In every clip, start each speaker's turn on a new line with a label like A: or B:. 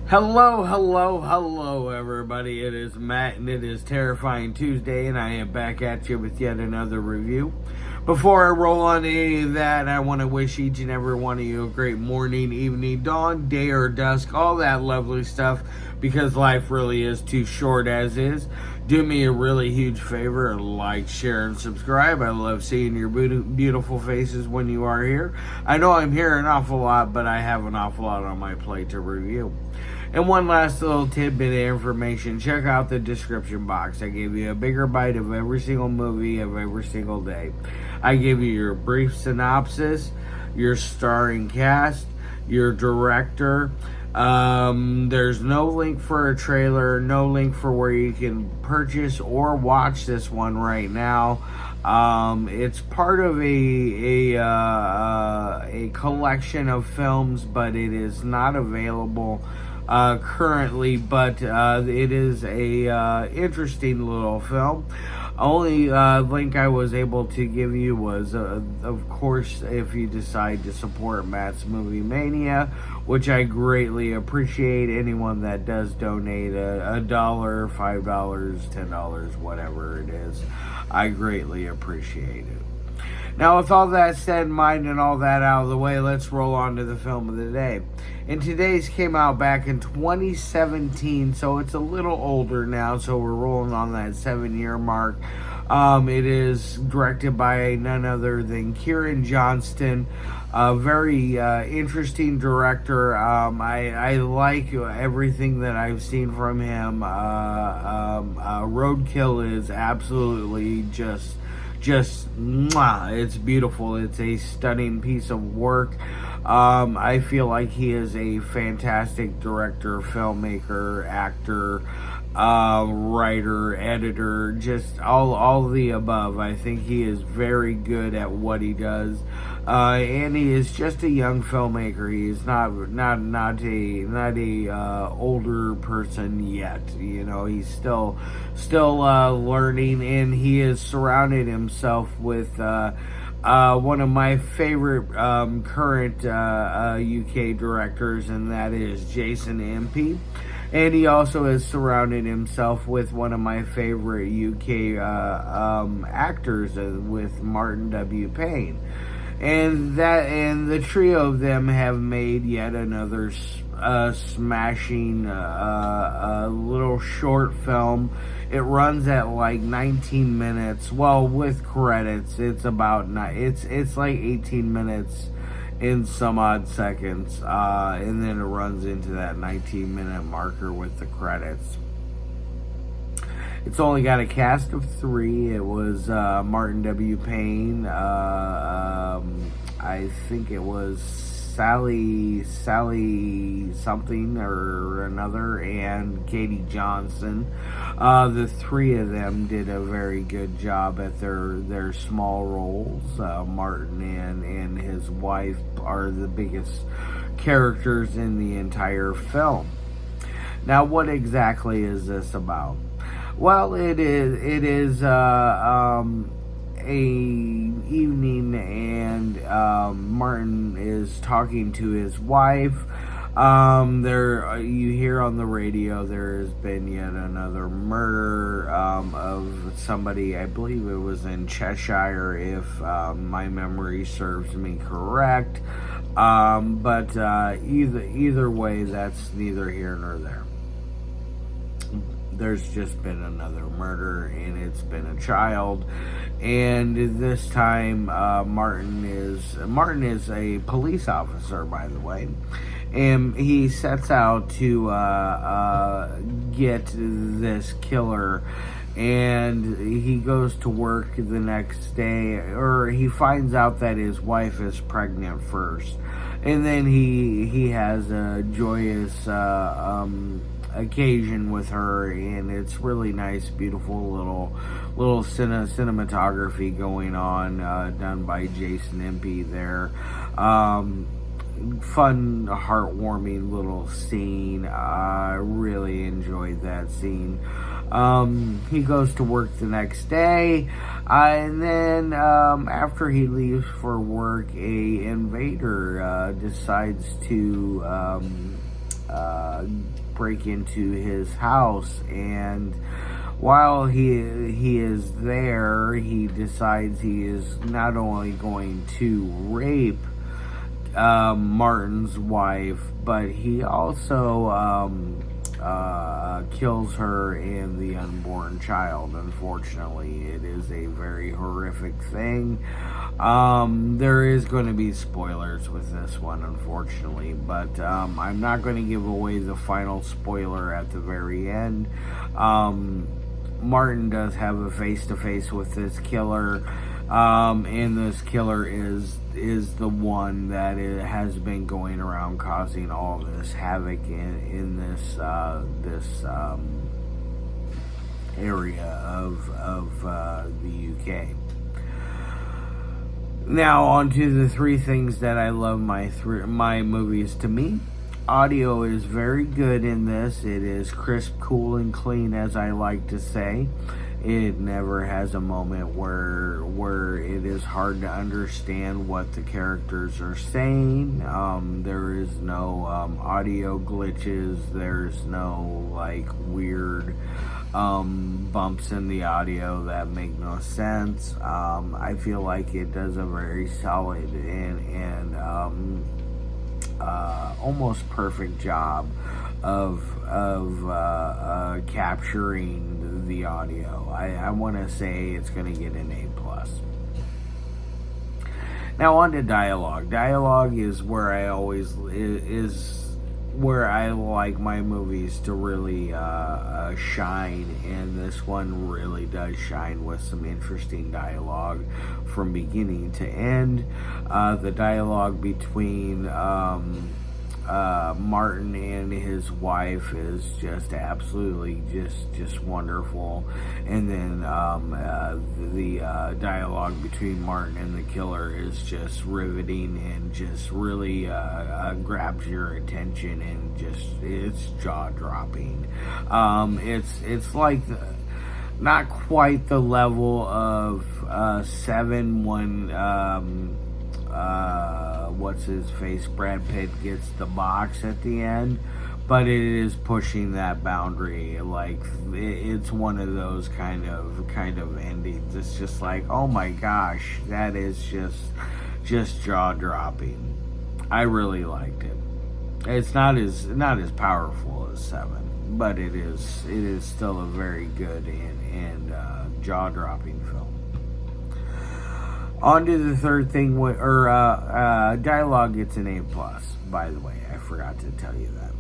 A: Hello, everybody. It is Matt, and it is Terrifying Tuesday, and I am back at you with yet another review. Before I roll on any of that, I want to wish each and every one of you a great morning, evening, dawn, day, or dusk, all that lovely stuff, because life really is too short as is. Do me a really huge favor, like, share, and subscribe. I love seeing your beautiful faces when you are here. I know I'm here an awful lot, but I have an awful lot on my plate to review. And one last little tidbit of information, check out the description box. I gave you a bigger bite of every single movie of every single day. I gave you your brief synopsis, your starring cast, your director. There's no link for a trailer, no link for where you can purchase or watch this one right now. It's part of a collection of films, but it is not available currently, but it is a interesting little film. Only link I was able to give you was, of course, if you decide to support Matt's Movie Mania, which I greatly appreciate. Anyone that does donate $1, $5, $10, whatever it is, I greatly appreciate it. Now, with all that said in mind and all that out of the way, let's roll on to the film of the day. And today's came out back in 2017, so it's a little older now, so we're rolling on that 7-year mark. It is directed by none other than Kieran Johnston, a very interesting director. I like everything that I've seen from him. Roadkill is absolutely just mwah, it's beautiful. It's a stunning piece of work. I feel like he is a fantastic director, filmmaker, actor, writer, editor, just all of the above. I think he is very good at what he does. And he is just a young filmmaker. He is not a older person yet. You know, he's still learning, and he has surrounded himself with one of my favorite current UK directors, and that is Jason Impey. And he also has surrounded himself with one of my favorite UK actors, with Martin W. Payne. And the trio of them have made yet another smashing little short film. It runs at like 19 minutes. Well, with credits, it's about it's like 18 minutes in some odd seconds, and then it runs into that 19-minute marker with the credits. It's only got a cast of 3. It was Martin W. Payne. I think it was Sally something or another, and Katie Johnston. The 3 of them did a very good job at their small roles. Martin and his wife are the biggest characters in the entire film. Now, what exactly is this about? Well, it is a evening, and Martin is talking to his wife. You hear on the radio there has been yet another murder of somebody. I believe it was in Cheshire, if my memory serves me correct. But either way, that's neither here nor there. There's just been another murder, and it's been a child. And this time, Martin is a police officer, by the way, and he sets out to get this killer. And he goes to work the next day, or he finds out that his wife is pregnant first, and then he has a joyous occasion with her, and it's really nice, beautiful little cinematography going on, done by Jason Impey there. Fun, heartwarming little scene. I really enjoyed that scene. He goes to work the next day, and then after he leaves for work, a invader decides to break into his house, and while he is there, he decides he is not only going to rape Martin's wife, but he also kills her and the unborn child. Unfortunately, it is a very horrific thing. There is going to be spoilers with this one, unfortunately, but I'm not going to give away the final spoiler at the very end. Martin does have a face-to-face with this killer, and this killer is the one that has been going around causing all this havoc in this area of the UK. Now, on to the three things that I love my movies to me. Audio is very good in this. It is crisp, cool, and clean, as I like to say. It never has a moment where it is hard to understand what the characters are saying. There is no audio glitches. There's no like weird bumps in the audio that make no sense. I feel like it does a very solid and almost perfect job of capturing the audio. I want to say it's going to get an A+. Now on to dialogue. Dialogue is where I like my movies to really shine, and this one really does shine with some interesting dialogue from beginning to end. The dialogue between Martin and his wife is just absolutely just wonderful, and then the dialogue between Martin and the killer is just riveting and just really grabs your attention, and it's jaw-dropping. It's like not quite the level of Seven when what's his face, Brad Pitt gets the box at the end, but it is pushing that boundary. Like it's one of those kind of endings. It's just like, oh my gosh, that is just jaw-dropping. I really liked it. It's not as powerful as Seven, but it is still a very good and jaw-dropping film. On to the third thing, dialogue gets an A+, by the way. I forgot to tell you that.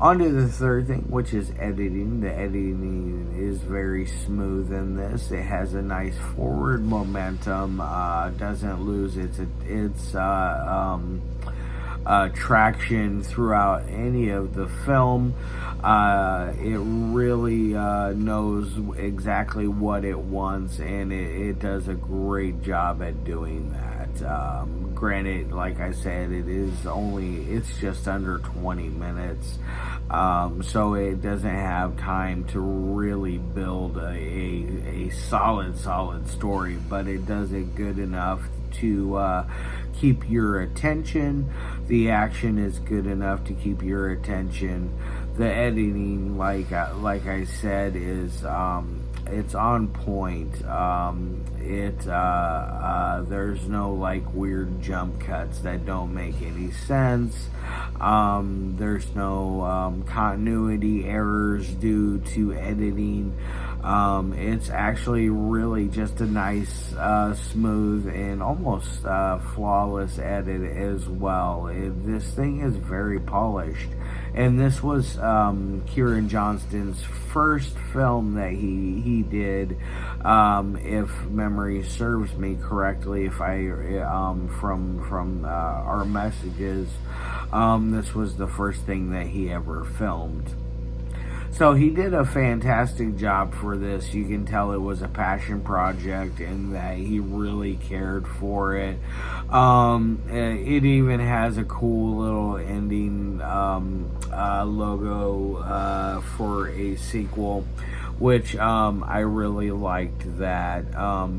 A: On to the third thing, which is editing. The editing is very smooth in this. It has a nice forward momentum, doesn't lose its traction throughout any of the film. It really knows exactly what it wants, and it does a great job at doing that. Granted, like I said, it's just under 20 minutes, so it doesn't have time to really build a solid story, but it does it good enough to keep your attention. The action is good enough to keep your attention. The editing, like I said, is it's on point. There's no like weird jump cuts that don't make any sense. There's no continuity errors due to editing. It's actually really just a nice, smooth, and almost flawless edit as well. This thing is very polished. And this was Kieran Johnston's first film that he did, if memory serves me correctly. If I from our messages, this was the first thing that he ever filmed. So he did a fantastic job for this. You can tell it was a passion project and that he really cared for it. It even has a cool little ending logo for a sequel, which I really liked that.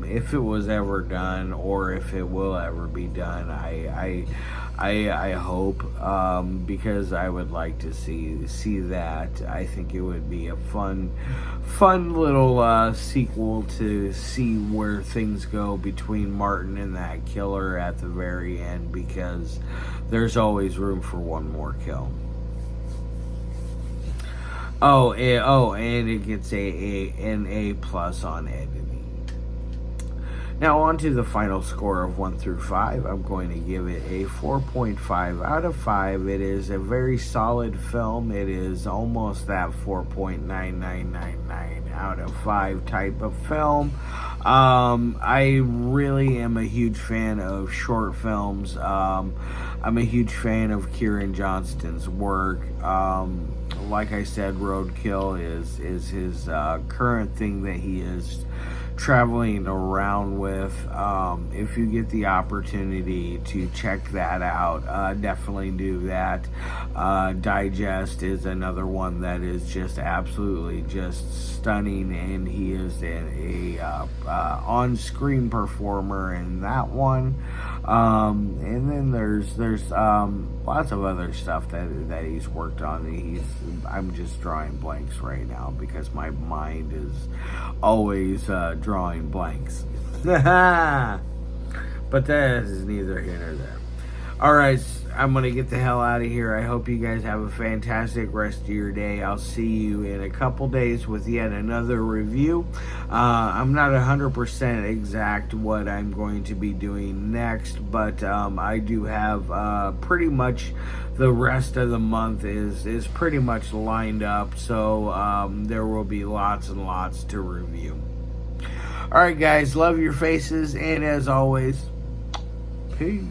A: If it was ever done, or if it will ever be done, I hope, because I would like to see that. I think it would be a fun little sequel to see where things go between Martin and that killer at the very end, because there's always room for one more kill. And it gets an A plus on editing. Now on to the final score of 1 through 5. I'm going to give it a 4.5 out of 5. It is a very solid film. It is almost that 4.9999 out of 5 type of film. I really am a huge fan of short films. I'm a huge fan of Kieran Johnston's work. Like I said, Roadkill is his current thing that he is traveling around with. If you get the opportunity to check that out, definitely do that. Digest is another one that is just absolutely just stunning, and he is a on-screen performer in that one. And then there's lots of other stuff that he's worked on. I'm just drawing blanks right now because my mind is always drawing blanks. But that is neither here nor there. Alright, I'm going to get the hell out of here. I hope you guys have a fantastic rest of your day. I'll see you in a couple days with yet another review. I'm not 100% exact what I'm going to be doing next, but I do have pretty much the rest of the month is pretty much lined up, so there will be lots and lots to review. Alright guys, love your faces, and as always, peace.